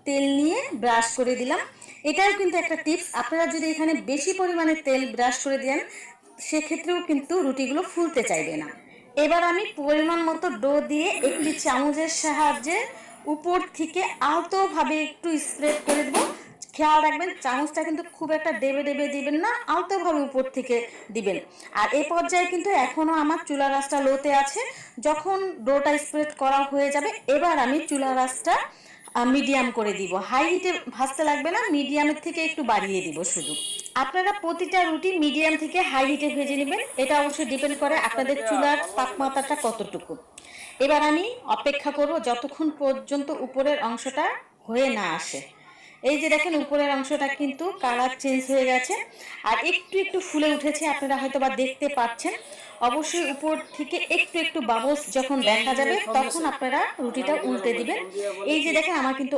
তেল নিয়ে ব্রাশ করে দিলাম। এটাও কিন্তু একটা টিপস, আপনারা যদি এখানে বেশি পরিমাণে তেল ব্রাশ করে দেন সেক্ষেত্রেও কিন্তু রুটিগুলো ফুলতে চাইবে না। এবার আমি পরিমাণ মতো ডো দিয়ে একটি চামচের সাহায্যে উপর থেকে আলতোভাবে একটু স্প্রেড করে দেবো। খেয়াল রাখবেন চামচটা কিন্তু খুব একটা ডেবে ডেবে দিবেন না, আলতোভাবে উপর থেকে দিবেন। আর এই পর্যায়ে কিন্তু এখনও আমার চুলার আঁচটা লোতে আছে। যখন ডোটা স্প্রেড করা হয়ে যাবে এবার আমি চুলার আঁচটা মিডিয়াম করে দিব। হাই হিটে ভাজতে লাগবে না, মিডিয়ামের থেকে একটু বাড়িয়ে দিব শুধু। আপনারা প্রতিটা রুটি মিডিয়াম থেকে হাই হিটে ভেজে নেবেন, এটা অবশ্যই ডিপেন্ড করে আপনাদের চুলার তাপমাত্রাটা কতটুকু। এবার আমি অপেক্ষা করব যতক্ষণ পর্যন্ত উপরের অংশটা হয়ে না আসে। এই যে দেখেন উপরের অংশটা কিন্তু কালার চেঞ্জ হয়ে গেছে আর একটু একটু ফুলে উঠেছে, আপনারা হয়তো বা দেখতে পাচ্ছেন। অবশ্যই উপর থেকে একটু একটু বাবলস যখন দেখা যাবে তখন আপনারা রুটিটা উল্টে দিবেন। এই যে দেখেন আমার কিন্তু